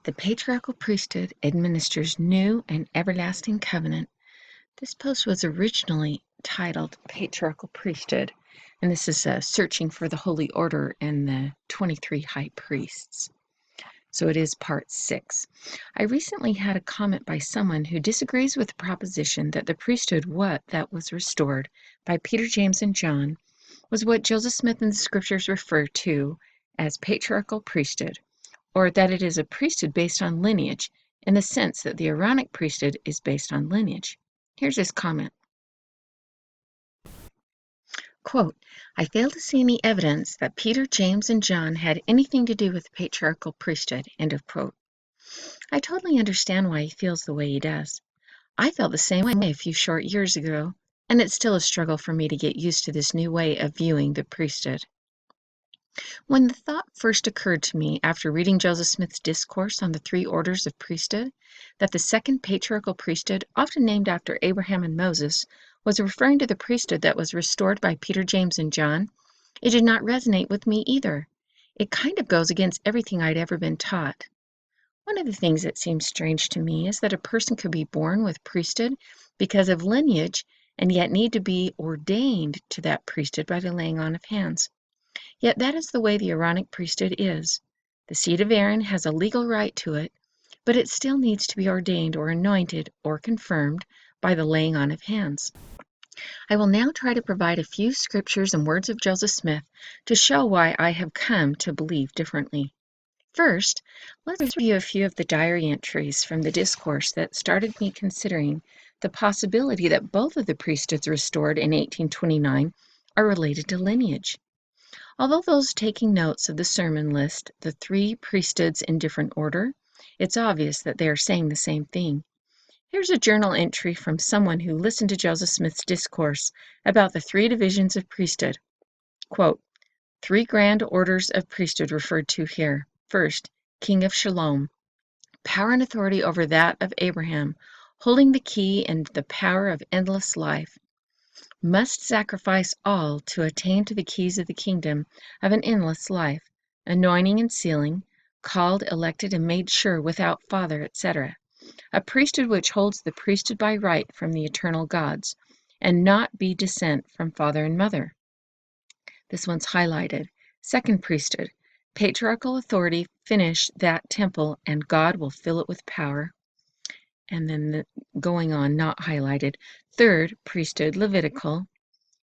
The patriarchal priesthood administers new and everlasting covenant. This post was originally titled Patriarchal Priesthood, and this is Searching for the Holy Order and the 23 High Priests. So it is part 6. I recently had a comment by someone who disagrees with the proposition that the priesthood that was restored by Peter, James, and John was what Joseph Smith and the scriptures refer to as patriarchal priesthood, or that it is a priesthood based on lineage, in the sense that the Aaronic priesthood is based on lineage. Here's his comment. Quote, I fail to see any evidence that Peter, James, and John had anything to do with the patriarchal priesthood, end of quote. I totally understand why he feels the way he does. I felt the same way a few short years ago, and it's still a struggle for me to get used to this new way of viewing the priesthood. When the thought first occurred to me after reading Joseph Smith's discourse on the 3 orders of priesthood, that the second patriarchal priesthood, often named after Abraham and Moses, was referring to the priesthood that was restored by Peter, James, and John, it did not resonate with me either. It kind of goes against everything I'd ever been taught. One of the things that seems strange to me is that a person could be born with priesthood because of lineage and yet need to be ordained to that priesthood by the laying on of hands. Yet that is the way the Aaronic priesthood is. The seed of Aaron has a legal right to it, but it still needs to be ordained or anointed or confirmed by the laying on of hands. I will now try to provide a few scriptures and words of Joseph Smith to show why I have come to believe differently. First, let's review a few of the diary entries from the discourse that started me considering the possibility that both of the priesthoods restored in 1829 are related to lineage. Although those taking notes of the sermon list the 3 priesthoods in different order, it's obvious that they are saying the same thing. Here's a journal entry from someone who listened to Joseph Smith's discourse about the 3 divisions of priesthood. Quote, 3 grand orders of priesthood referred to here. First, King of Shalom, power and authority over that of Abraham, holding the key and the power of endless life. Must sacrifice all to attain to the keys of the kingdom of an endless life, anointing and sealing, called, elected, and made sure without father, etc. A priesthood which holds the priesthood by right from the eternal gods, and not be descent from father and mother. This one's highlighted. Second priesthood, patriarchal authority, finish that temple, and God will fill it with power. And then going on, not highlighted. Third priesthood, Levitical.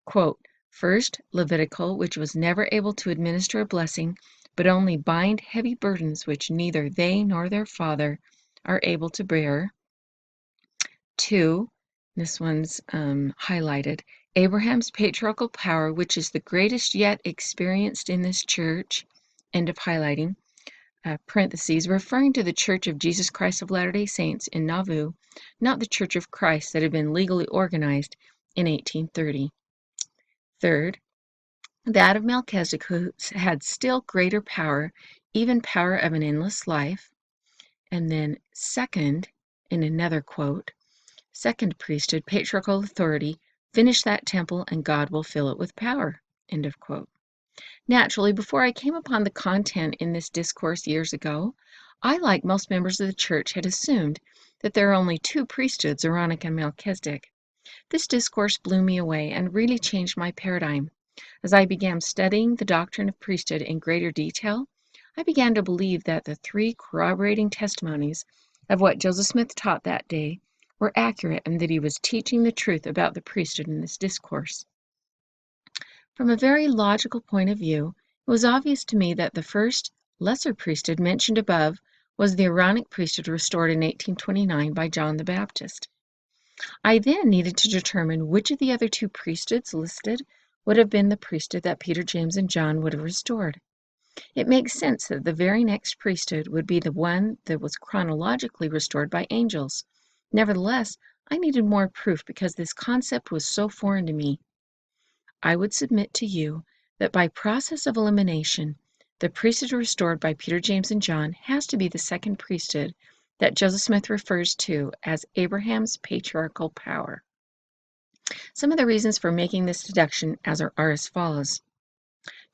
Quote, first Levitical, which was never able to administer a blessing, but only bind heavy burdens which neither they nor their father are able to bear. 2, this one's highlighted, Abraham's patriarchal power, which is the greatest yet experienced in this church, end of highlighting, parentheses, referring to the Church of Jesus Christ of Latter-day Saints in Nauvoo, not the Church of Christ that had been legally organized in 1830. Third, that of Melchizedek, who had still greater power, even power of an endless life. And then second, in another quote, second priesthood, patriarchal authority, finish that temple and God will fill it with power, end of quote. Naturally, before I came upon the content in this discourse years ago, I, like most members of the church, had assumed that there are only 2 priesthoods, Aaronic and Melchizedek. This discourse blew me away and really changed my paradigm. As I began studying the doctrine of priesthood in greater detail, I began to believe that the 3 corroborating testimonies of what Joseph Smith taught that day were accurate and that he was teaching the truth about the priesthood in this discourse. From a very logical point of view, it was obvious to me that the first, lesser priesthood mentioned above was the Aaronic priesthood restored in 1829 by John the Baptist. I then needed to determine which of the other 2 priesthoods listed would have been the priesthood that Peter, James, and John would have restored. It makes sense that the very next priesthood would be the one that was chronologically restored by angels. Nevertheless, I needed more proof because this concept was so foreign to me. I would submit to you that by process of elimination, the priesthood restored by Peter, James, and John has to be the second priesthood that Joseph Smith refers to as Abraham's patriarchal power. Some of the reasons for making this deduction are as follows.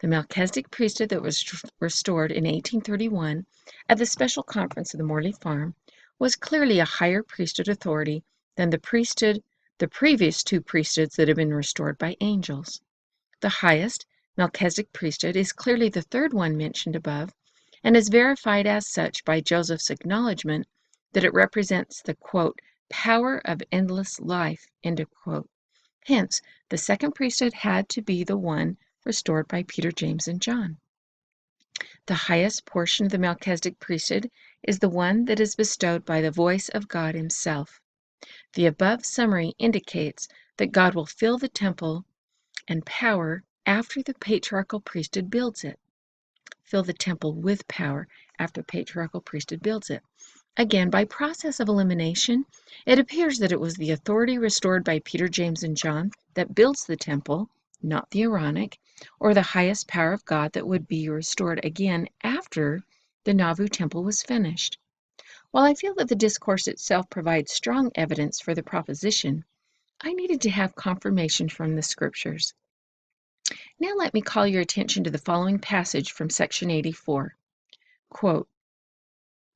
The Melchizedek priesthood that was restored in 1831 at the Special Conference of the Morley Farm was clearly a higher priesthood authority than the previous two priesthoods that had been restored by angels. The highest, Melchizedek priesthood, is clearly the third one mentioned above, and is verified as such by Joseph's acknowledgement that it represents the, quote, power of endless life, end quote. Hence, the second priesthood had to be the one restored by Peter, James, and John. The highest portion of the Melchizedek priesthood is the one that is bestowed by the voice of God himself. The above summary indicates that God will fill the temple and power after the patriarchal priesthood builds it. Fill the temple with power after the patriarchal priesthood builds it. Again, by process of elimination, it appears that it was the authority restored by Peter, James, and John that builds the temple, not the Aaronic, or the highest power of God that would be restored again after the Nauvoo temple was finished. While I feel that the discourse itself provides strong evidence for the proposition, I needed to have confirmation from the scriptures. Now let me call your attention to the following passage from section 84. Quote,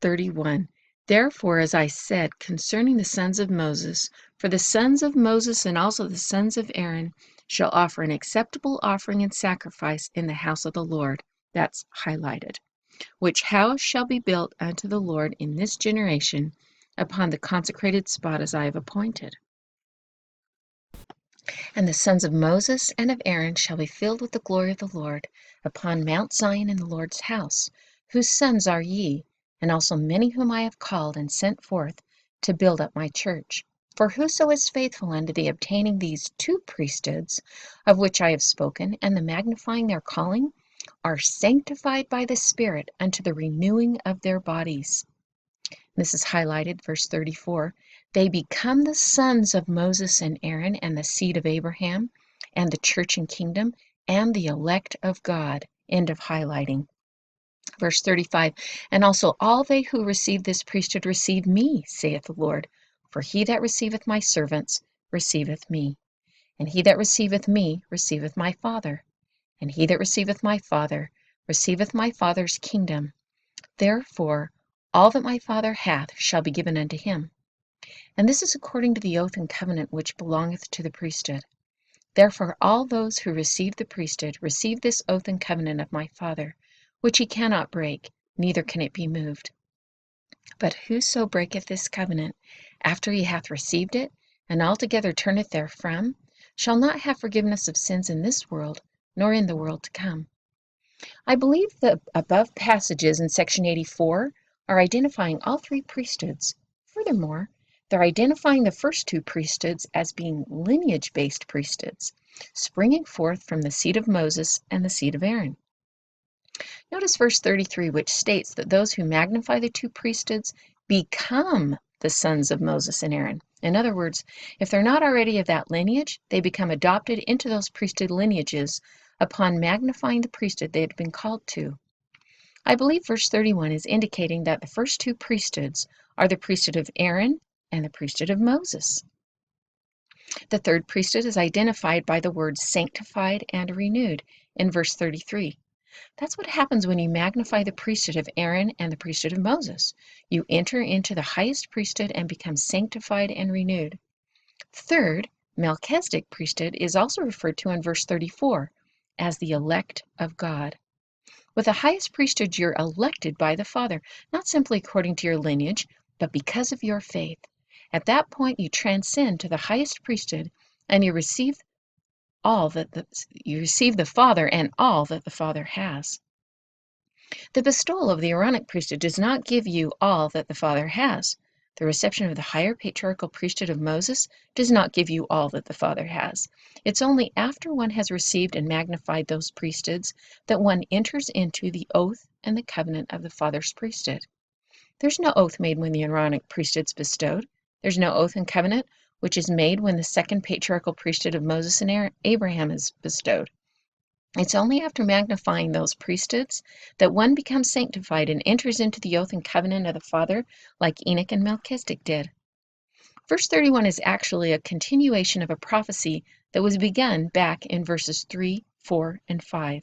31. Therefore, as I said concerning the sons of Moses, for the sons of Moses and also the sons of Aaron shall offer an acceptable offering and sacrifice in the house of the Lord. That's highlighted. Which house shall be built unto the Lord in this generation upon the consecrated spot as I have appointed. And the sons of Moses and of Aaron shall be filled with the glory of the Lord upon Mount Zion in the Lord's house, whose sons are ye, and also many whom I have called and sent forth to build up my church. For whoso is faithful unto the obtaining these two priesthoods, of which I have spoken, and the magnifying their calling, are sanctified by the Spirit unto the renewing of their bodies. This is highlighted, verse 34. They become the sons of Moses and Aaron and the seed of Abraham and the church and kingdom and the elect of God. End of highlighting. Verse 35. And also all they who receive this priesthood receive me, saith the Lord. For he that receiveth my servants receiveth me. And he that receiveth me receiveth my Father. And he that receiveth my Father receiveth my Father's kingdom. Therefore all that my Father hath shall be given unto him. And this is according to the oath and covenant which belongeth to the priesthood. Therefore all those who receive the priesthood receive this oath and covenant of my Father, which he cannot break, neither can it be moved. But whoso breaketh this covenant after he hath received it, and altogether turneth therefrom, shall not have forgiveness of sins in this world, nor in the world to come. I believe the above passages in section 84 are identifying all three priesthoods. Furthermore, they're identifying the first two priesthoods as being lineage-based priesthoods, springing forth from the seed of Moses and the seed of Aaron. Notice verse 33, which states that those who magnify the two priesthoods become the sons of Moses and Aaron. In other words, if they're not already of that lineage, they become adopted into those priesthood lineages upon magnifying the priesthood they had been called to. I believe verse 31 is indicating that the first two priesthoods are the priesthood of Aaron and the priesthood of Moses. The third priesthood is identified by the words sanctified and renewed in verse 33. That's what happens when you magnify the priesthood of Aaron and the priesthood of Moses. You enter into the highest priesthood and become sanctified and renewed. Third, Melchizedek priesthood is also referred to in verse 34 as the elect of God. With the highest priesthood, you're elected by the Father, not simply according to your lineage, but because of your faith. At that point, you transcend to the highest priesthood, and you receive the Father and all that the Father has. The bestowal of the Aaronic priesthood does not give you all that the Father has. The reception of the higher patriarchal priesthood of Moses does not give you all that the Father has. It's only after one has received and magnified those priesthoods that one enters into the oath and the covenant of the Father's priesthood. There's no oath made when the Aaronic priesthood's bestowed. There's no oath and covenant which is made when the second patriarchal priesthood of Moses and Abraham is bestowed. It's only after magnifying those priesthoods that one becomes sanctified and enters into the oath and covenant of the Father like Enoch and Melchizedek did. Verse 31 is actually a continuation of a prophecy that was begun back in verses 3, 4, and 5.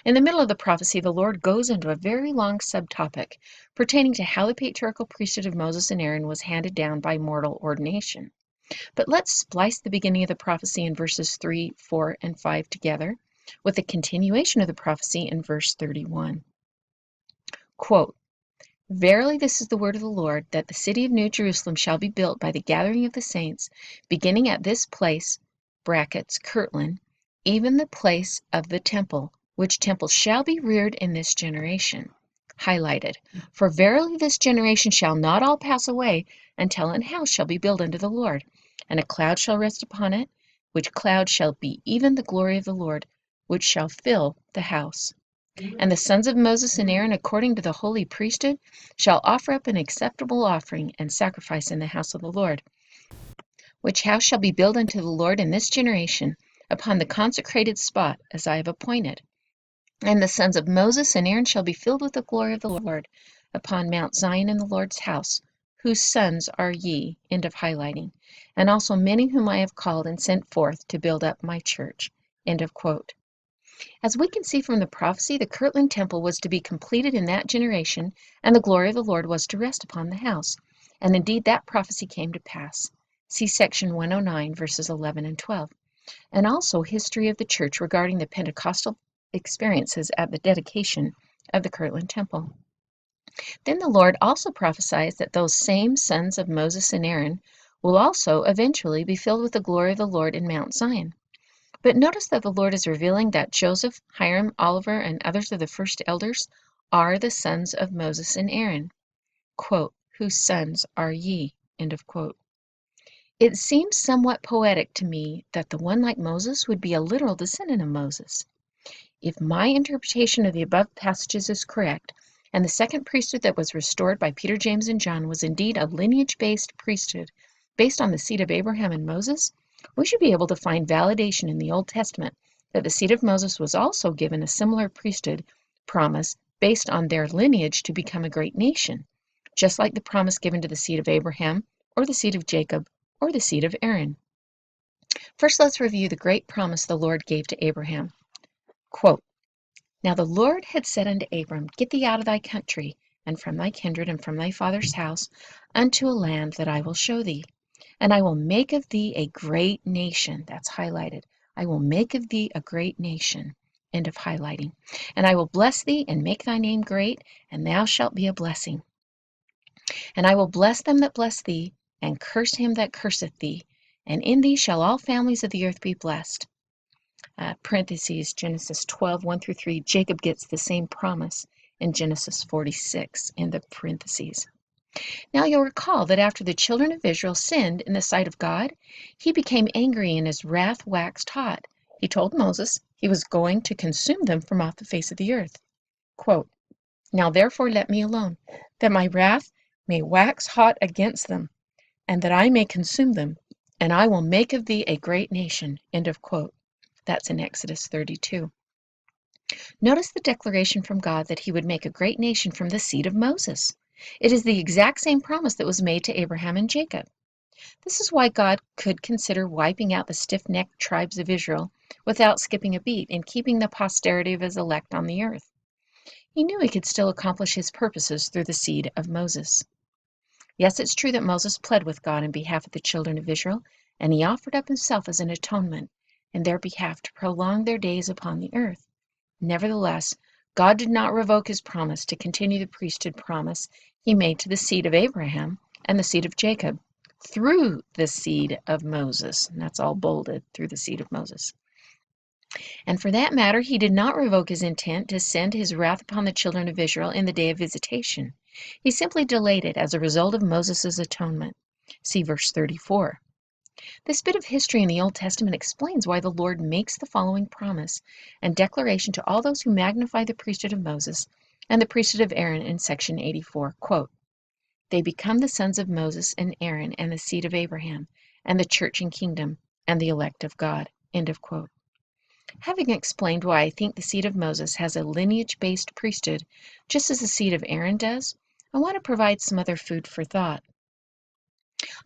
In the middle of the prophecy, the Lord goes into a very long subtopic pertaining to how the patriarchal priesthood of Moses and Aaron was handed down by mortal ordination. But let's splice the beginning of the prophecy in verses 3, 4, and 5 together with the continuation of the prophecy in verse 31. Quote, "Verily this is the word of the Lord, that the city of New Jerusalem shall be built by the gathering of the saints, beginning at this place (brackets, Kirtland), even the place of the temple, which temple shall be reared in this generation." Highlighted. "For verily this generation shall not all pass away until an house shall be built unto the Lord, and a cloud shall rest upon it, which cloud shall be even the glory of the Lord, which shall fill the house. And the sons of Moses and Aaron, according to the holy priesthood, shall offer up an acceptable offering and sacrifice in the house of the Lord, which house shall be built unto the Lord in this generation, upon the consecrated spot, as I have appointed. And the sons of Moses and Aaron shall be filled with the glory of the Lord, upon Mount Zion in the Lord's house, whose sons are ye," end of highlighting, "and also many whom I have called and sent forth to build up my church," end of quote. As we can see from the prophecy, the Kirtland temple was to be completed in that generation, and the glory of the Lord was to rest upon the house. And indeed that prophecy came to pass. See section 109, verses 11 and 12. And also history of the church regarding the Pentecostal experiences at the dedication of the Kirtland temple. Then the Lord also prophesies that those same sons of Moses and Aaron will also eventually be filled with the glory of the Lord in Mount Zion. But notice that the Lord is revealing that Joseph, Hiram, Oliver, and others of the first elders are the sons of Moses and Aaron. Quote, "Whose sons are ye?" End of quote. It seems somewhat poetic to me that the one like Moses would be a literal descendant of Moses. If my interpretation of the above passages is correct, and the second priesthood that was restored by Peter, James, and John was indeed a lineage-based priesthood based on the seed of Abraham and Moses, we should be able to find validation in the Old Testament that the seed of Moses was also given a similar priesthood promise based on their lineage to become a great nation, just like the promise given to the seed of Abraham, or the seed of Jacob, or the seed of Aaron. First, let's review the great promise the Lord gave to Abraham. Quote, "Now the Lord had said unto Abram, Get thee out of thy country, and from thy kindred, and from thy father's house, unto a land that I will show thee. And I will make of thee a great nation." That's highlighted. "I will make of thee a great nation." End of highlighting. "And I will bless thee, and make thy name great, and thou shalt be a blessing. And I will bless them that bless thee, and curse him that curseth thee. And in thee shall all families of the earth be blessed." Parentheses, Genesis 12, 1-3. Jacob gets the same promise in Genesis 46 in the parentheses. Now you'll recall that after the children of Israel sinned in the sight of God, he became angry and his wrath waxed hot. He told Moses he was going to consume them from off the face of the earth. Quote, "Now therefore let me alone, that my wrath may wax hot against them, and that I may consume them, and I will make of thee a great nation." End of quote. That's in Exodus 32. Notice the declaration from God that he would make a great nation from the seed of Moses. It is the exact same promise that was made to Abraham and Jacob. This is why God could consider wiping out the stiff-necked tribes of Israel without skipping a beat and keeping the posterity of his elect on the earth. He knew he could still accomplish his purposes through the seed of Moses. Yes, it's true that Moses pled with God in behalf of the children of Israel, and he offered up himself as an atonement in their behalf to prolong their days upon the earth. Nevertheless, God did not revoke his promise to continue the priesthood promise he made to the seed of Abraham and the seed of Jacob through the seed of Moses. And that's all bolded, through the seed of Moses. And for that matter, he did not revoke his intent to send his wrath upon the children of Israel in the day of visitation. He simply delayed it as a result of Moses' atonement. See verse 34. This bit of history in the Old Testament explains why the Lord makes the following promise and declaration to all those who magnify the priesthood of Moses and the priesthood of Aaron in section 84. Quote, "They become the sons of Moses and Aaron and the seed of Abraham and the church and kingdom and the elect of God." End of quote. Having explained why I think the seed of Moses has a lineage-based priesthood, just as the seed of Aaron does, I want to provide some other food for thought.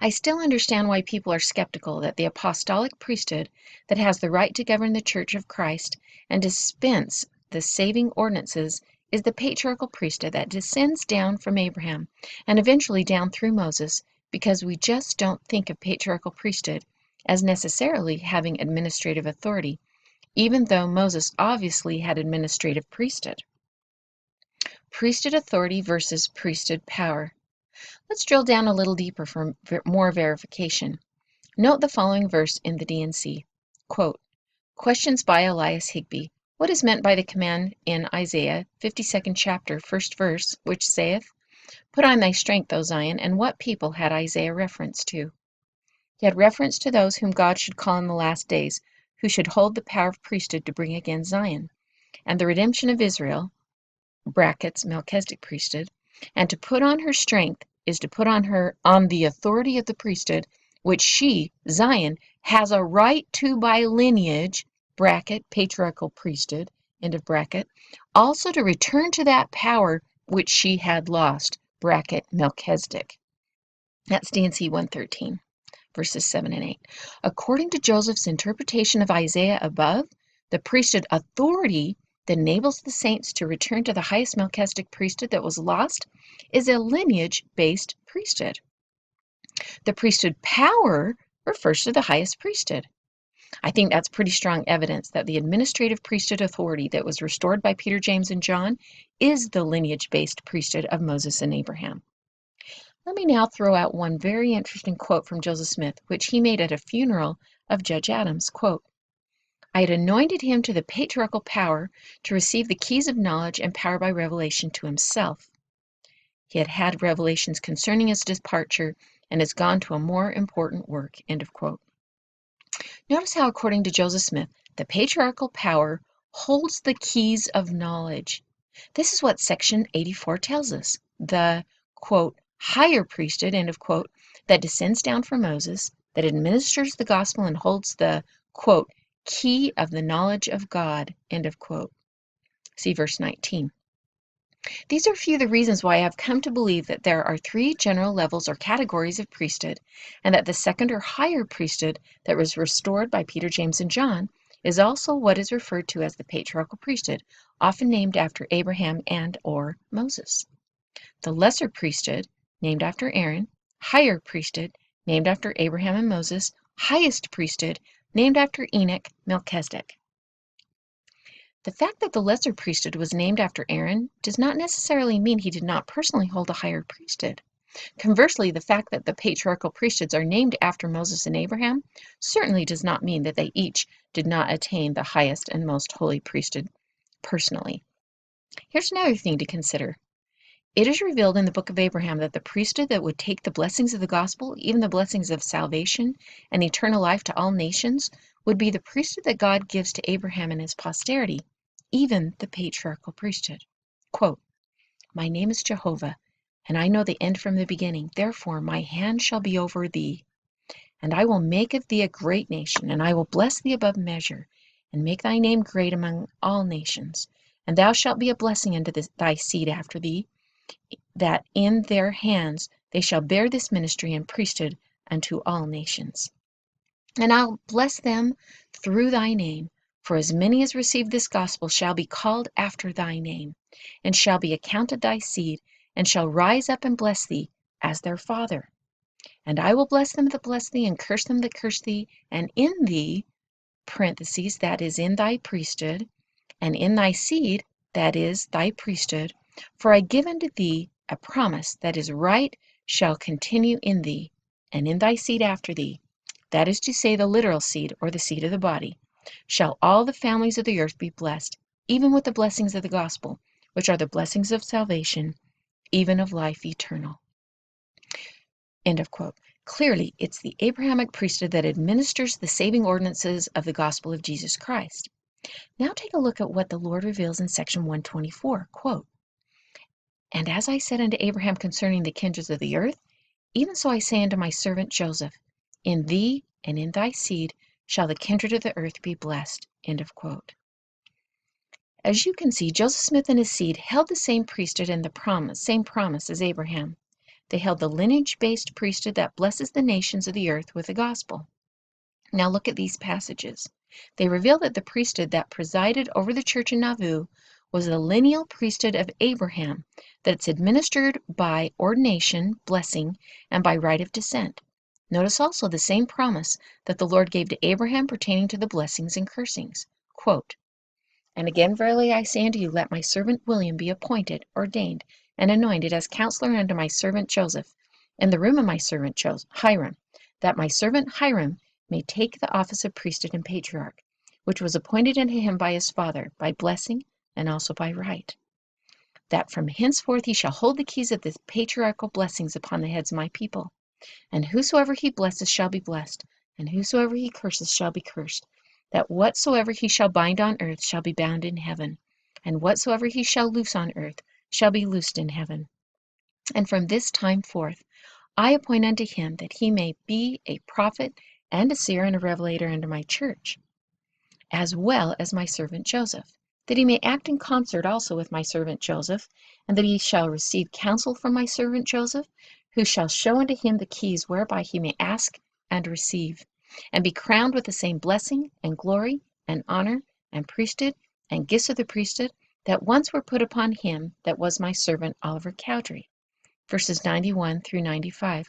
I still understand why people are skeptical that the apostolic priesthood that has the right to govern the Church of Christ and dispense the saving ordinances is the patriarchal priesthood that descends down from Abraham and eventually down through Moses, because we just don't think of patriarchal priesthood as necessarily having administrative authority, even though Moses obviously had administrative priesthood. Priesthood authority versus priesthood power. Let's drill down a little deeper for more verification. Note the following verse in the D&C. Quote, questions by Elias Higbee. What is meant by the command in Isaiah 52nd chapter, 1st verse, which saith, Put on thy strength, O Zion, and what people had Isaiah reference to? He had reference to those whom God should call in the last days, who should hold the power of priesthood to bring again Zion, and the redemption of Israel, brackets, Melchizedek priesthood, and to put on her strength is to put on her on the authority of the priesthood, which she, Zion, has a right to by lineage, bracket, patriarchal priesthood, end of bracket, also to return to that power which she had lost, bracket, Melchizedek. That's D&C 113, verses 7 and 8. According to Joseph's interpretation of Isaiah above, the priesthood authority that enables the saints to return to the highest Melchizedek priesthood that was lost is a lineage-based priesthood. The priesthood power refers to the highest priesthood. I think that's pretty strong evidence that the administrative priesthood authority that was restored by Peter, James, and John is the lineage-based priesthood of Moses and Abraham. Let me now throw out one very interesting quote from Joseph Smith, which he made at a funeral of Judge Adams. Quote, I had anointed him to the patriarchal power to receive the keys of knowledge and power by revelation to himself. He had had revelations concerning his departure and has gone to a more important work. End of quote. Notice how, according to Joseph Smith, the patriarchal power holds the keys of knowledge. This is what section 84 tells us. The, quote, higher priesthood, end of quote, that descends down from Moses, that administers the gospel and holds the, quote, key of the knowledge of God, end of quote. See verse 19. These are a few of the reasons why I have come to believe that there are three general levels or categories of priesthood, and that the second or higher priesthood that was restored by Peter, James, and John is also what is referred to as the patriarchal priesthood, often named after Abraham and or Moses. The lesser priesthood, named after Aaron, higher priesthood, named after Abraham and Moses, highest priesthood, named after Enoch, Melchizedek. The fact that the lesser priesthood was named after Aaron does not necessarily mean he did not personally hold a higher priesthood. Conversely, the fact that the patriarchal priesthoods are named after Moses and Abraham certainly does not mean that they each did not attain the highest and most holy priesthood personally. Here's another thing to consider. It is revealed in the book of Abraham that the priesthood that would take the blessings of the gospel, even the blessings of salvation and eternal life to all nations, would be the priesthood that God gives to Abraham and his posterity, even the patriarchal priesthood. Quote, my name is Jehovah, and I know the end from the beginning. Therefore my hand shall be over thee, and I will make of thee a great nation, and I will bless thee above measure, and make thy name great among all nations. And thou shalt be a blessing unto thy seed after thee, that in their hands they shall bear this ministry and priesthood unto all nations. And I'll bless them through thy name, for as many as receive this gospel shall be called after thy name, and shall be accounted thy seed, and shall rise up and bless thee as their father. And I will bless them that bless thee, and curse them that curse thee, and in thee, parentheses, that is in thy priesthood, and in thy seed, that is thy priesthood, for I give unto thee a promise that is right shall continue in thee, and in thy seed after thee, that is to say the literal seed, or the seed of the body, shall all the families of the earth be blessed, even with the blessings of the gospel, which are the blessings of salvation, even of life eternal. End of quote. Clearly, it's the Abrahamic priesthood that administers the saving ordinances of the gospel of Jesus Christ. Now take a look at what the Lord reveals in section 124. Quote, and as I said unto Abraham concerning the kindreds of the earth, even so I say unto my servant Joseph, in thee and in thy seed shall the kindred of the earth be blessed. End of quote. As you can see, Joseph Smith and his seed held the same priesthood and the same promise as Abraham. They held the lineage-based priesthood that blesses the nations of the earth with the gospel. Now look at these passages. They reveal that the priesthood that presided over the church in Nauvoo was the lineal priesthood of Abraham, that it's administered by ordination, blessing, and by right of descent. Notice also the same promise that the Lord gave to Abraham pertaining to the blessings and cursings. Quote, "And again, verily I say unto you, let my servant William be appointed, ordained, and anointed as counselor unto my servant Joseph, in the room of my servant Hiram, that my servant Hiram may take the office of priesthood and patriarch, which was appointed unto him by his father, by blessing and also by right. That from henceforth he shall hold the keys of the patriarchal blessings upon the heads of my people. And whosoever he blesses shall be blessed, and whosoever he curses shall be cursed. That whatsoever he shall bind on earth shall be bound in heaven, and whatsoever he shall loose on earth shall be loosed in heaven. And from this time forth I appoint unto him that he may be a prophet and a seer and a revelator unto my church, as well as my servant Joseph, that he may act in concert also with my servant Joseph, and that he shall receive counsel from my servant Joseph, who shall show unto him the keys whereby he may ask and receive, and be crowned with the same blessing and glory and honor and priesthood and gifts of the priesthood that once were put upon him that was my servant Oliver Cowdery." Verses 91 through 95.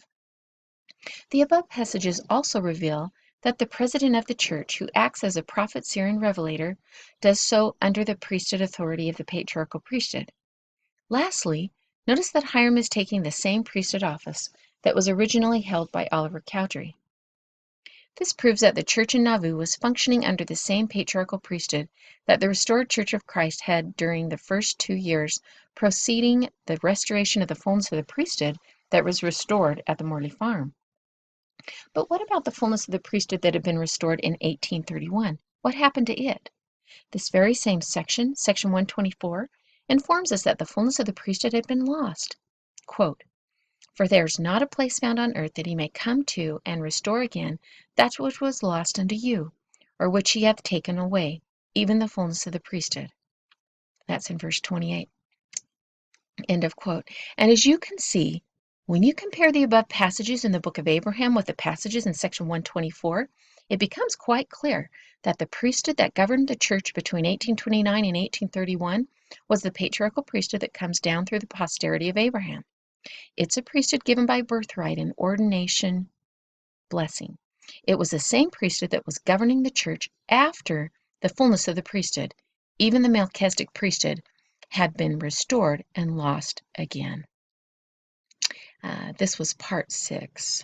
The above passages also reveal that the president of the church, who acts as a prophet, seer, and revelator, does so under the priesthood authority of the patriarchal priesthood. Lastly, notice that Hiram is taking the same priesthood office that was originally held by Oliver Cowdery. This proves that the church in Nauvoo was functioning under the same patriarchal priesthood that the restored Church of Christ had during the first 2 years preceding the restoration of the fullness of the priesthood that was restored at the Morley Farm. But what about the fullness of the priesthood that had been restored in 1831? What happened to it? This very same section, section 124, informs us that the fullness of the priesthood had been lost. Quote, "For there is not a place found on earth that he may come to and restore again that which was lost unto you, or which he hath taken away, even the fullness of the priesthood." That's in verse 28. End of quote. And as you can see, when you compare the above passages in the book of Abraham with the passages in section 124, it becomes quite clear that the priesthood that governed the church between 1829 and 1831 was the patriarchal priesthood that comes down through the posterity of Abraham. It's a priesthood given by birthright and ordination blessing. It was the same priesthood that was governing the church after the fullness of the priesthood, even the Melchizedek priesthood, had been restored and lost again. This was part 6.